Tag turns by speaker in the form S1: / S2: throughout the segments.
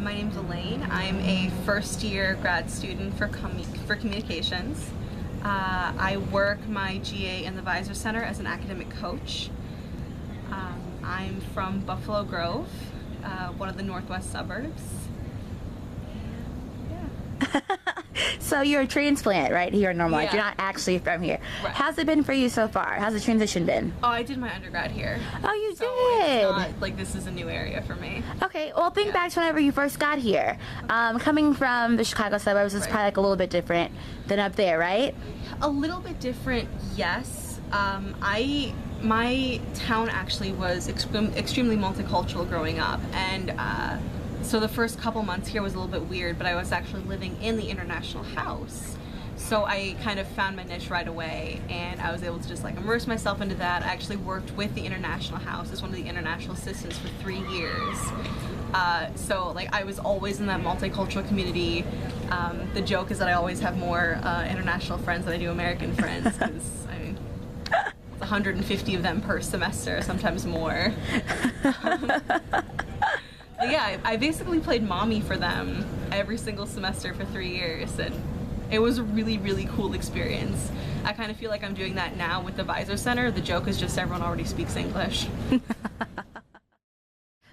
S1: My name's Elayne. I'm a first-year grad student for communications. I work my GA in the Visor Center as an academic coach. I'm from Buffalo Grove, one of the northwest suburbs. Yeah.
S2: So you're a transplant, right, here in Normal Life.
S1: Yeah.
S2: You're not actually from here.
S1: Right.
S2: How's it been for you so far? How's the transition been?
S1: Oh, I did my undergrad here.
S2: Oh, you
S1: So
S2: did?
S1: it's not like this is a new area for me.
S2: Okay, well, think
S1: Yeah.
S2: back to whenever you first got here. Coming from the Chicago suburbs is
S1: Right.
S2: probably like a little bit different than up there, right?
S1: A little bit different, yes. My town actually was extremely multicultural growing up, and so the first couple months here was a little bit weird, but I was actually living in the international house. So I kind of found my niche right away, and I was able to just like immerse myself into that. I actually worked with the international house as one of the international assistants for 3 years. So like I was always in that multicultural community. The joke is that I always have more international friends than I do American friends, because I mean, it's 150 of them per semester, sometimes more. But yeah, I basically played mommy for them every single semester for 3 years, and it was a really, really cool experience. I kind of feel like I'm doing that now with the Visor Center. The joke is just everyone already speaks English.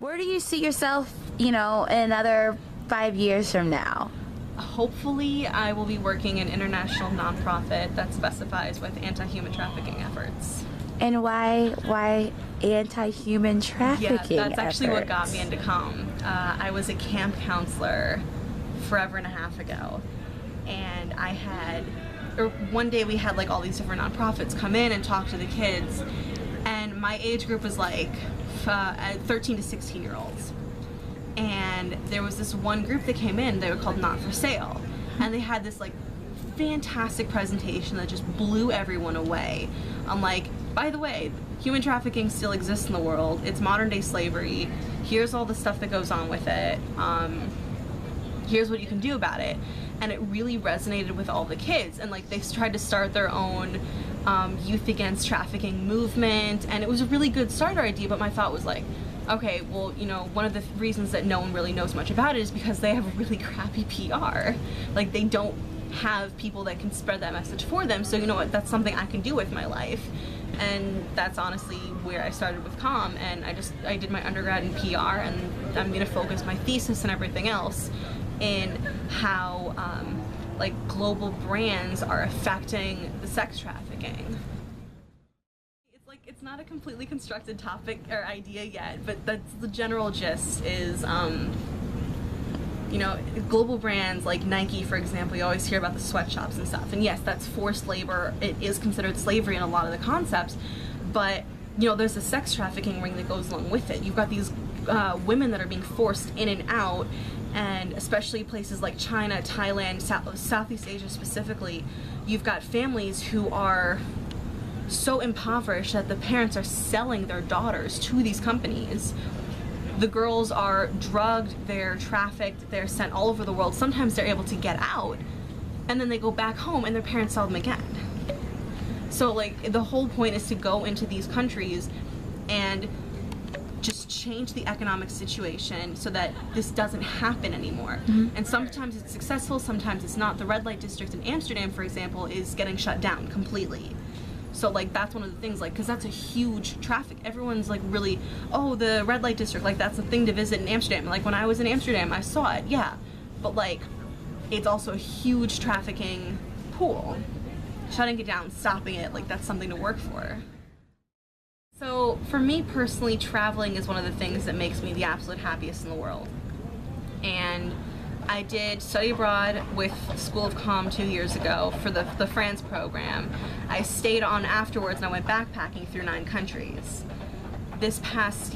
S2: Where do you see yourself, in another 5 years from now?
S1: Hopefully, I will be working in an international nonprofit that specifies with anti-human trafficking efforts.
S2: And why anti-human trafficking
S1: Yeah, that's actually what got
S2: efforts?
S1: me into comm. I was a camp counselor forever and a half ago, and one day we had like all these different nonprofits come in and talk to the kids, and my age group was like 13 to 16 year olds. And there was this one group that came in, they were called Not for Sale, and they had this like fantastic presentation that just blew everyone away. I'm like, by the way, human trafficking still exists in the world. It's modern day slavery. Here's all the stuff that goes on with it. Here's what you can do about it. And it really resonated with all the kids, and like they tried to start their own youth against trafficking movement, and it was a really good starter idea. But my thought was like, okay, well, one of the reasons that no one really knows much about it is because they have really crappy PR. Like, they don't have people that can spread that message for them. So you know what, that's something I can do with my life. And that's honestly where I started with comm, and I did my undergrad in PR, and I'm gonna focus my thesis and everything else in how like global brands are affecting the sex trafficking. It's not a completely constructed topic or idea yet, but that's the general gist is, global brands like Nike, for example, you always hear about the sweatshops and stuff. And yes, that's forced labor. It is considered slavery in a lot of the concepts, but, there's a sex trafficking ring that goes along with it. You've got these women that are being forced in and out, and especially places like China, Thailand, Southeast Asia specifically, you've got families who are so impoverished that the parents are selling their daughters to these companies. The girls are drugged, they're trafficked, they're sent all over the world. Sometimes they're able to get out, and then they go back home and their parents sell them again. So like the whole point is to go into these countries and just change the economic situation so that this doesn't happen anymore. Mm-hmm. And sometimes it's successful, sometimes it's not. The red light district in Amsterdam, for example, is getting shut down completely. So like that's one of the things, like, because that's a huge traffic. Everyone's like really, oh, the red light district, like that's a thing to visit in Amsterdam. Like when I was in Amsterdam, I saw it, yeah. But like, it's also a huge trafficking pool. Shutting it down, stopping it, like that's something to work for. So for me personally, traveling is one of the things that makes me the absolute happiest in the world. And I did study abroad with School of Comm 2 years ago for the France program. I stayed on afterwards and I went backpacking through 9 countries. This past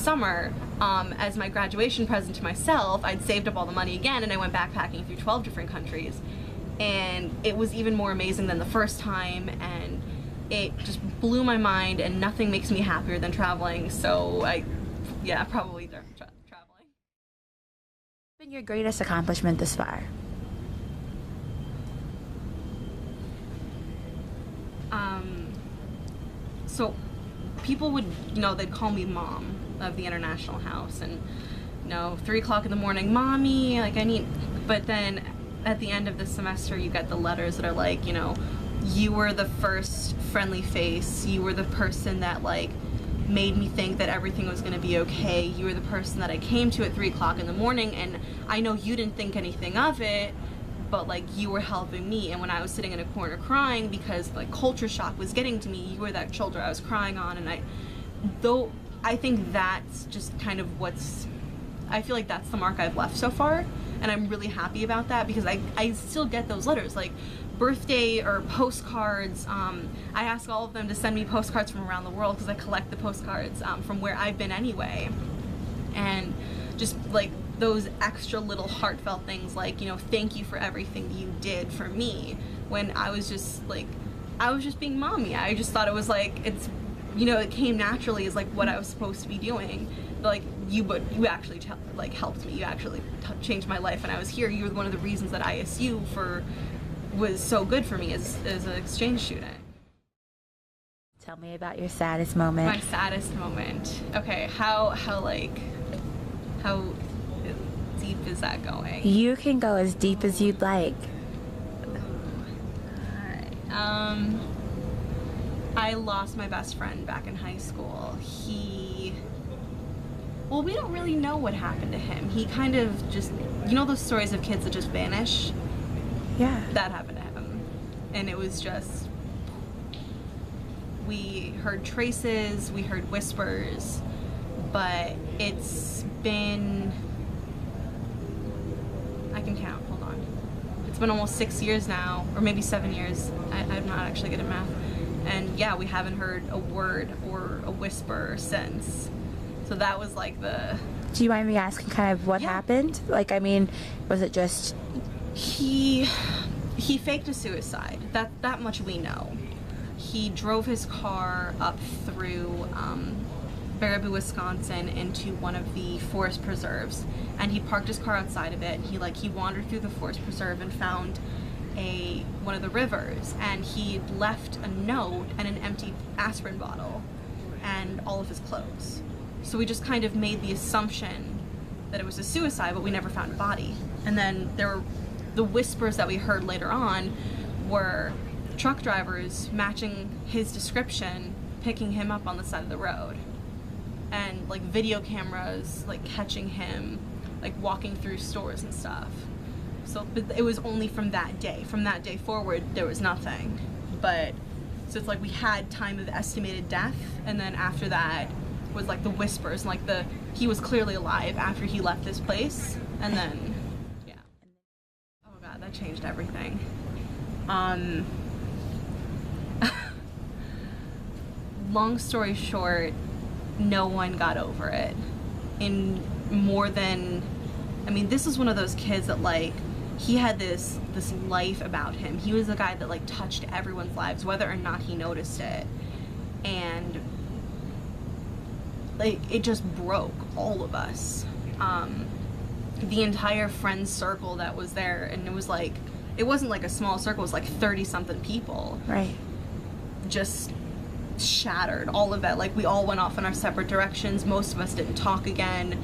S1: summer, as my graduation present to myself, I'd saved up all the money again and I went backpacking through 12 different countries. And it was even more amazing than the first time, and it just blew my mind, and nothing makes me happier than traveling. So probably traveling.
S2: What's been your greatest accomplishment this far?
S1: So people would, they'd call me mom of the international house, and you know, 3 o'clock in the morning, mommy, like I need, but then at the end of the semester you get the letters that are like, you know, you were the first friendly face, you were the person that like made me think that everything was going to be okay, you were the person that I came to at 3 o'clock in the morning, and I know you didn't think anything of it, but like you were helping me, and when I was sitting in a corner crying because like culture shock was getting to me, you were that shoulder I was crying on. And I think that's just kind of I feel like that's the mark I've left so far, and I'm really happy about that, because I still get those letters, like birthday or postcards. I ask all of them to send me postcards from around the world, because I collect the postcards from where I've been anyway, and just like those extra little heartfelt things, like, you know, thank you for everything you did for me, when I was just being mommy. I just thought it was like, it's, you know, it came naturally as like what I was supposed to be doing. But like you actually like helped me. You actually changed my life, and I was here. You were one of the reasons that ISU was so good for me as an exchange student.
S2: Tell me about your saddest moment.
S1: My saddest moment. Okay, how deep is that going?
S2: You can go as deep as you'd like.
S1: Alright. I lost my best friend back in high school. Well, we don't really know what happened to him. He kind of just, you know those stories of kids that just vanish?
S2: Yeah.
S1: That happened to him. And it was just, we heard traces, we heard whispers, but it's been, I can count, hold on. It's been almost 6 years now, or maybe 7 years. I'm not actually good at math. And yeah, we haven't heard a word or a whisper since. So that was like the...
S2: Do you mind me asking kind of what happened? Like, I mean, was it just...
S1: He faked a suicide. That much we know. He drove his car up through Baraboo, Wisconsin, into one of the forest preserves, and he parked his car outside of it. He wandered through the forest preserve and found one of the rivers, and he left a note and an empty aspirin bottle and all of his clothes. So we just kind of made the assumption that it was a suicide, but we never found a body. And then the whispers that we heard later on were truck drivers matching his description, picking him up on the side of the road, and like video cameras like catching him like walking through stores and stuff. So but it was only from that day. From that day forward, there was nothing. But so it's like we had time of estimated death, and then after that was like the whispers, and like he was clearly alive after he left this place, and then yeah. Oh god, that changed everything. Long story short, no one got over it. In more than, I mean, this was one of those kids that like, he had this life about him. He was a guy that like touched everyone's lives, whether or not he noticed it. And like, it just broke all of us. The entire friend circle that was there, and it was like, it wasn't like a small circle, it was like 30 something people.
S2: Right.
S1: Just shattered, all of that. Like, we all went off in our separate directions. Most of us didn't talk again.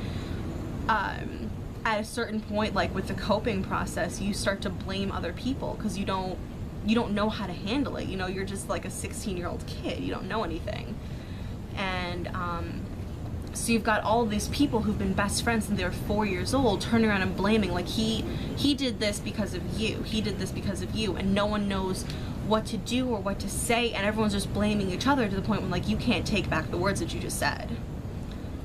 S1: At a certain point, like with the coping process, you start to blame other people because you don't know how to handle it. You know, you're just like a 16-year-old kid. You don't know anything. And so you've got all these people who've been best friends since they were 4 years old turning around and blaming, like, he did this because of you. He did this because of you. And no one knows what to do or what to say, and everyone's just blaming each other to the point when like you can't take back the words that you just said.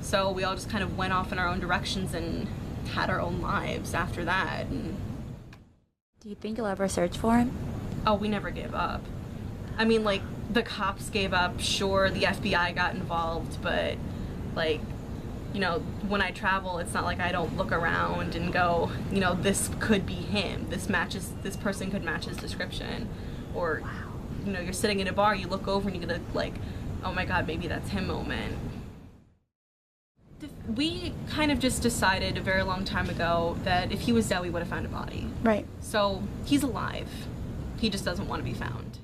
S1: So we all just kind of went off in our own directions and had our own lives after that. And
S2: do you think you'll ever search for him?
S1: Oh, we never gave up. I mean, like, the cops gave up, sure, the FBI got involved, but like, you know, when I travel, it's not like I don't look around and go, you know, this could be him, this person could match his description. Or, you know, you're sitting in a bar, you look over and you get a, like, oh my god, maybe that's him moment. We kind of just decided a very long time ago that if he was dead, we would have found a body.
S2: Right.
S1: So he's alive. He just doesn't want to be found.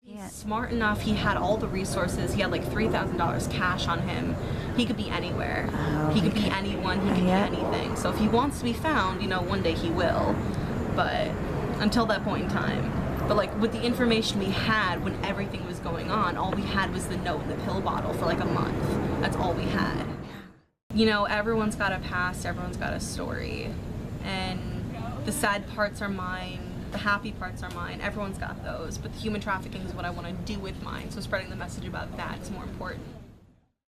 S2: Yeah. can't.
S1: smart enough. He had all the resources. He had like $3,000 cash on him. He could be anywhere.
S2: Oh,
S1: He could be anyone. He could
S2: Yeah.
S1: be anything. So if he wants to be found, you know, one day he will. But until that point in time. But like with the information we had when everything was going on, all we had was the note and the pill bottle for like a month. That's all we had. You know, everyone's got a past, everyone's got a story. And the sad parts are mine, the happy parts are mine, everyone's got those. But the human trafficking is what I want to do with mine, so spreading the message about that is more important.